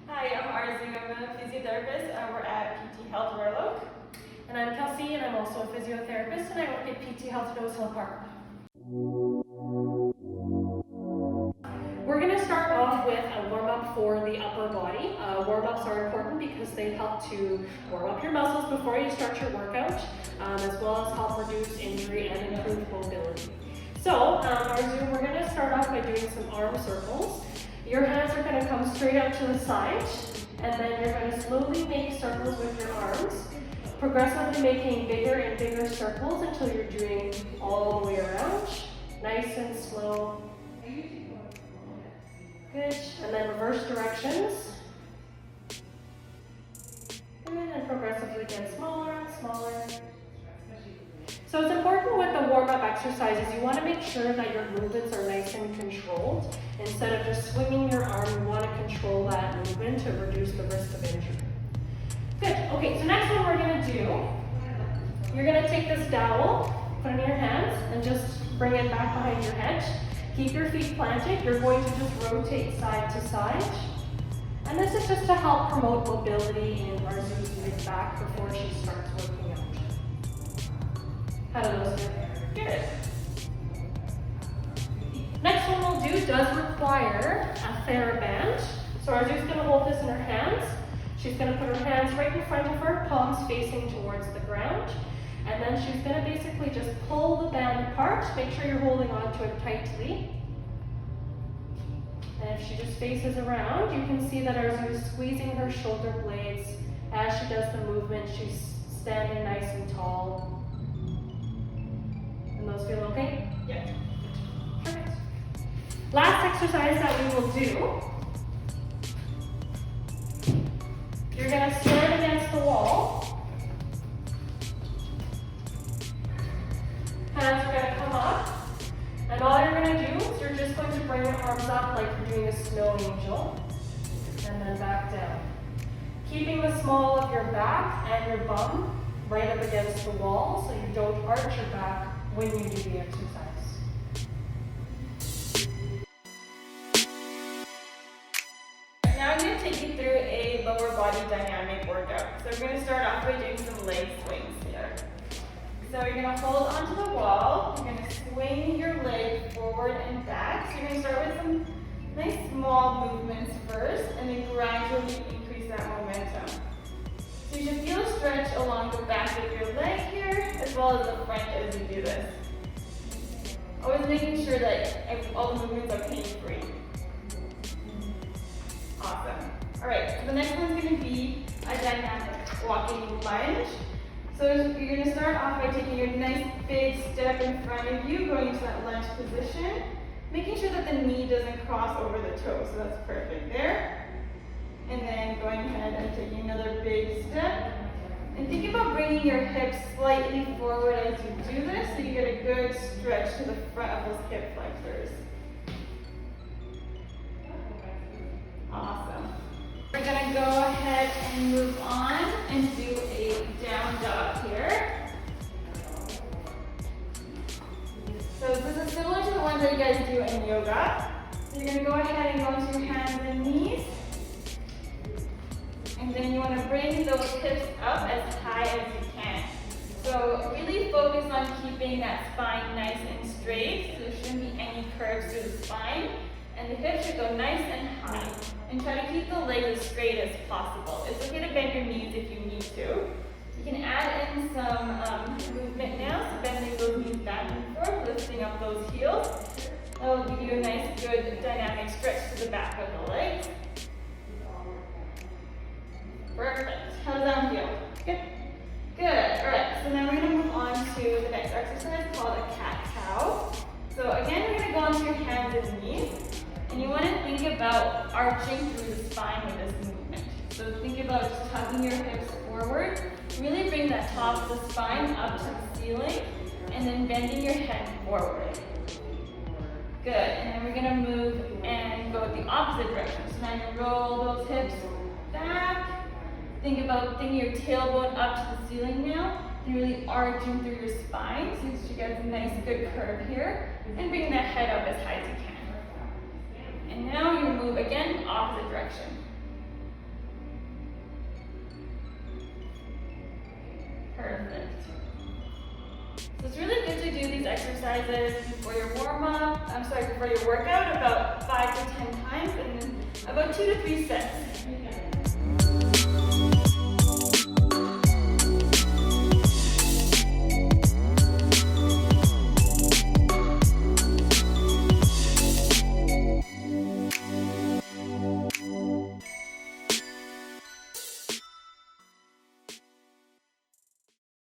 Hi, I'm Arzoo. I'm a physiotherapist. We're at PT Health Royal Oak. And I'm Kelsey, and I'm also a physiotherapist, and I work at PT Health Rose Hill Park. We're going to start off with a warm-up for the upper body. Warm-ups are important because they help to warm up your muscles before you start your workout, as well as help reduce injury and improve mobility. So, Arzoo, we're going to start off by doing some arm circles. Your hands are going to come straight out to the side, and then you're going to slowly make circles with your arms, progressively making bigger and bigger circles until you're doing all the way around, nice and slow. Good, and then reverse directions. Good, and progressively get smaller and smaller. So it's important with the warm-up exercises, you want to make sure that your movements are nice and controlled. Instead of just swinging your arm, you want to control that movement to reduce the risk of injury. Good, okay, so next one we're going to do, you're going to take this dowel, put it in your hands, and just bring it back behind your head. Keep your feet planted. You're going to just rotate side to side. And this is just to help promote mobility in Arzoo's mid-back before she starts working out. How do those feel? Good. Next one we'll do does require a THERABAND. So Arzoo's going to hold this in her hands. She's going to put her hands right in front of her, palms facing towards the ground. And then she's going to basically just pull the band apart. Make sure you're holding on to it tightly. And if she just faces around, you can see that Arzoo is squeezing her shoulder blades. As she does the movement, she's standing nice and tall. And those feel okay? Yeah. Perfect. Last exercise that we will do, you're going to stand against the wall. Hands are going to come up, and all you're going to do is you're just going to bring your arms up like you're doing a snow angel, and then back down. Keeping the small of your back and your bum right up against the wall so you don't arch your back when you do the exercise. Now I'm going to take you through a lower body dynamic workout. So we're going to start off by doing some leg swings here. So you're going to hold onto the wall, you're going to swing your leg forward and back. So you're going to start with some nice small movements first, and then gradually increase that momentum. So you should feel a stretch along the back of your leg here, as well as the front as you do this. Always making sure that all the movements are pain-free. Awesome. All right, so the next one's going to be a dynamic walking lunge. So you're going to start off by taking a nice big step in front of you, going into that lunge position, making sure that the knee doesn't cross over the toe. So that's perfect there. And then going ahead and taking another big step. And think about bringing your hips slightly forward as you do this, so you get a good stretch to the front of those hip flexors. Awesome. We're going to go ahead and move on and do a down dog here. So this is similar to the ones that you guys do in yoga. So you're going to go ahead and go into your hands and knees. And then you want to bring those hips up as high as you can. So really focus on keeping that spine nice and straight. So there shouldn't be any curves through the spine. And the hips should go nice and high. And try to keep the legs as straight as possible. It's okay to bend your knees if you need to. You can add in some movement now, so bending those knees back and forth, lifting up those heels. That will give you a nice, good dynamic stretch to the back of the legs. Perfect. How does that feel? Good? Good. All right, so now we're going to move on to the next exercise called a cat-cow. So again, we're going to go onto your hands and knees. And you want to think about arching through the spine with this movement. So think about just tugging your hips forward. Really bring that top of the spine up to the ceiling. And then bending your head forward. Good. And then we're going to move and go the opposite direction. So now you roll those hips back. Think about bringing your tailbone up to the ceiling now. And really arching through your spine so you get a nice good curve here. And bring that head up as high as you can. And now you move again, opposite direction. really good to do these exercises before your before your workout about 5 to 10 times and then about 2 to 3 sets.